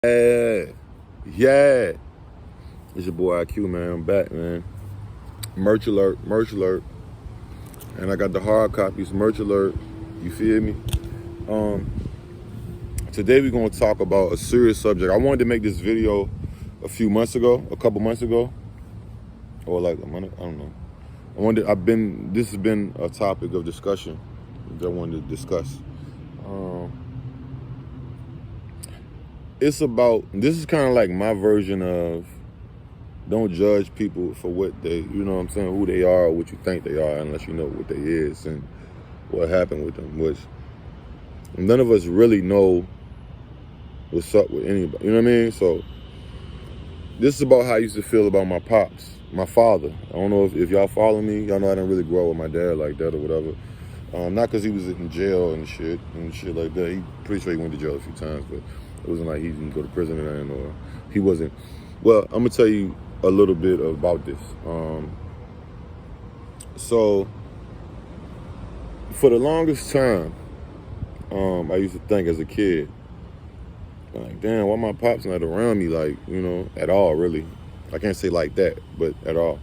Yeah, yeah. It's your boy Eyeq, man. I'm back, man. Merch alert, merch alert. And I got the hard copies, merch alert. You feel me? Um, Today we're gonna talk about a serious subject. I wanted to make this video a couple months ago, or like a month. I don't know. This has been a topic of discussion that I wanted to discuss. This is kind of like my version of don't judge people for what they, you know what I'm saying, who they are or what you think they are, unless you know what they is and what happened with them, which none of us really know what's up with anybody, you know what I mean? So this is about how I used to feel about my pops, my father. I don't know if y'all follow me. Y'all know I didn't really grow up with my dad like that or whatever. Not because he was in jail and shit like that. He pretty sure he went to jail a few times, but it wasn't like he didn't go to prison or anything, or he wasn't. Well, I'm gonna tell you a little bit about this. So for the longest time, I used to think as a kid, like, damn, why my pops not around me, like, you know, at all, really. I can't say like that, but at all.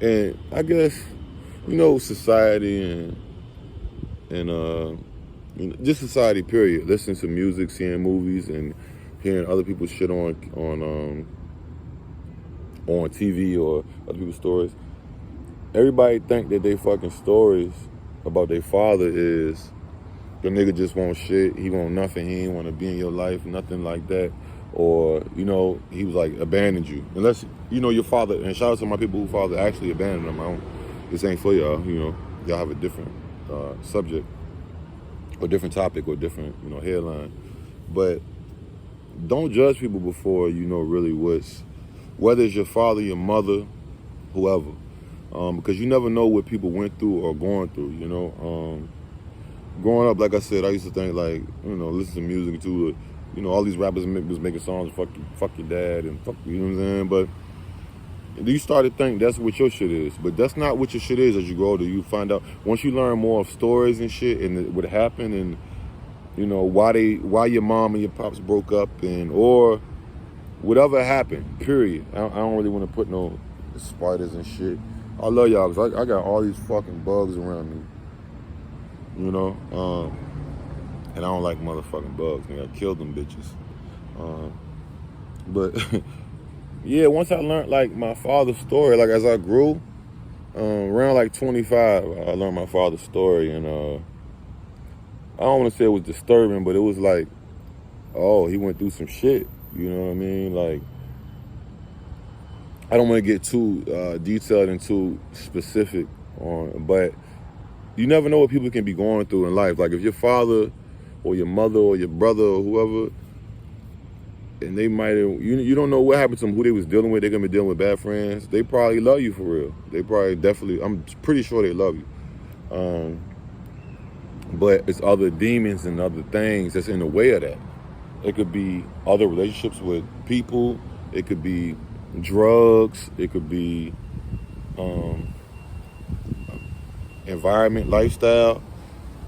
And I guess, you know, society and you know, just society, period. Listening to music, seeing movies, and hearing other people's shit on TV or other people's stories. Everybody think that they fucking stories about their father is the nigga just want shit, he want nothing, he ain't want to be in your life, nothing like that. Or, you know, he was like abandoned you. Unless, you know, your father, and shout out to my people who father actually abandoned them. This ain't for y'all, you know. Y'all have a different subject or different topic or different, you know, headline. But don't judge people before you know really whether it's your father, your mother, whoever. Because you never know what people went through or going through, you know. Growing up, like I said, I used to think, like, you know, listen to music too. You know, all these rappers was making songs, fuck your dad and fuck, you know what I'm saying? But you start to think that's what your shit is. But that's not what your shit is as you grow older. You find out, once you learn more of stories and shit and what happened and, you know, why your mom and your pops broke up or whatever happened, period. I don't really want to put no spiders and shit. I love y'all because I got all these fucking bugs around me, you know? And I don't like motherfucking bugs. Nigga, I killed them bitches. But yeah, once I learned like my father's story, like as I grew, around like 25, I learned my father's story, and I don't want to say it was disturbing, but it was like, oh, he went through some shit. You know what I mean? Like, I don't want to get too detailed and too specific on, but you never know what people can be going through in life. Like if your father or your mother or your brother or whoever, and they might have, you don't know what happened to them, who they was dealing with. They're gonna be dealing with bad friends. They probably love you for real. They probably definitely, I'm pretty sure they love you. But it's other demons and other things that's in the way of that. It could be other relationships with people. It could be drugs. It could be environment, lifestyle.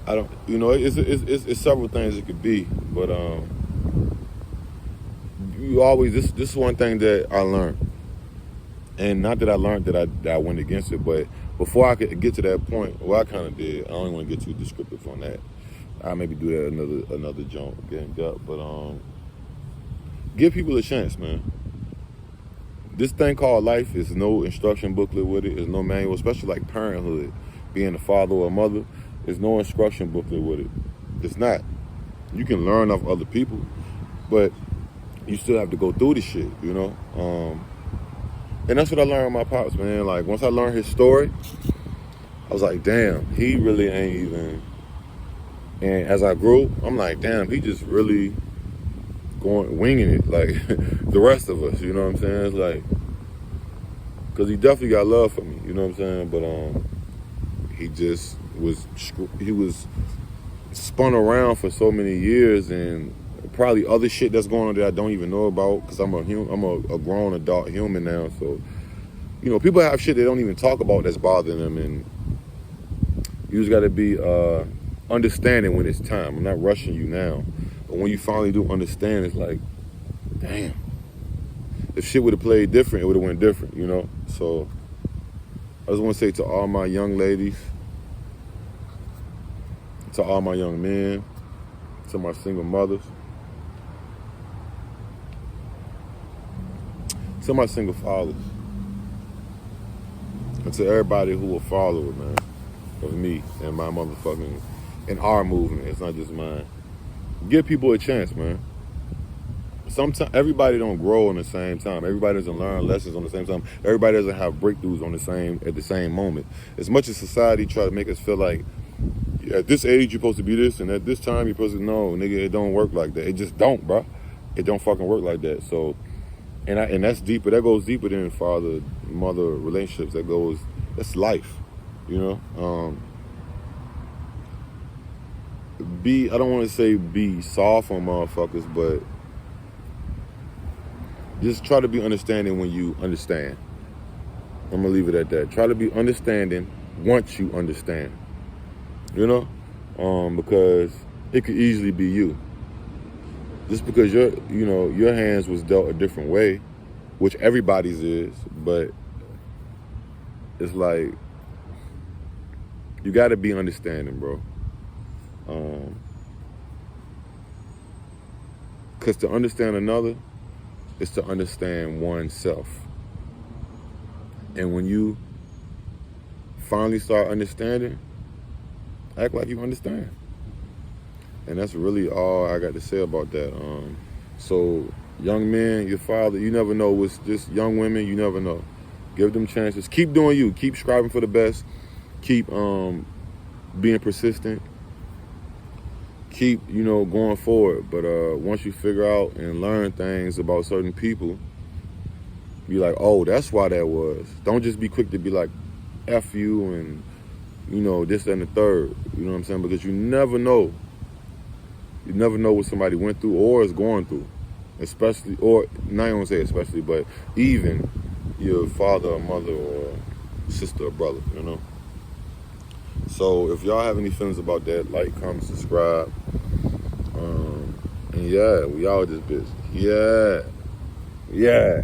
I don't, you know, it's several things it could be. But you always, this is one thing that I learned. And not that I learned that I went against it, but before I could get to that point, well, I kind of did. I don't want to get too descriptive on that. I'll maybe do that another jump, getting up. But give people a chance, man. This thing called life is no instruction booklet with it. There's no manual, especially like parenthood, being a father or a mother. There's no instruction booklet with it. It's not. You can learn off other people, but you still have to go through the shit, you know? And that's what I learned with my pops, man. Like, once I learned his story, I was like, damn, he really ain't even. And as I grew, I'm like, damn, he just really winging it, like the rest of us, you know what I'm saying? It's like, because he definitely got love for me, you know what I'm saying? But he just was spun around for so many years, and probably other shit that's going on that I don't even know about, because I'm a grown adult human now. So, you know, people have shit they don't even talk about that's bothering them, and you just got to be understanding when it's time. I'm not rushing you now. But when you finally do understand, it's like, damn. If shit would have played different, it would have went different, you know? So I just want to say to all my young ladies, to all my young men, to my single mothers, to my single fathers, and to everybody who will follow, man, of me and my motherfucking, and our movement. It's not just mine. Give people a chance, man. Sometimes everybody don't grow on the same time. Everybody doesn't learn lessons on the same time. Everybody doesn't have breakthroughs at the same moment. As much as society try to make us feel like at this age you're supposed to be this, and at this time you're supposed to no, nigga, it don't work like that. It just don't, bro. It don't fucking work like that. So, and that's deeper. That goes deeper than father-mother relationships. That's life, you know. I don't want to say be soft on motherfuckers, but just try to be understanding when you understand. I'm gonna leave it at that. Try to be understanding once you understand. You know, because it could easily be you. Just because your hands was dealt a different way, which everybody's is, but it's like you got to be understanding, bro. Because to understand another is to understand oneself. And when you finally start understanding, act like you understand. And that's really all I got to say about that. So young men, your father, you never know. It's just young women, you never know. Give them chances. Keep doing you. Keep striving for the best. Keep being persistent. Keep, going forward. But once you figure out and learn things about certain people, be like, oh, that's why that was. Don't just be quick to be like, F you and, this, that, and the third. You know what I'm saying? Because you never know. You never know what somebody went through or is going through. Especially, or not even say especially, but even your father or mother or sister or brother, So if y'all have any feelings about that, like, comment, subscribe. And yeah, we all this bitch. Yeah.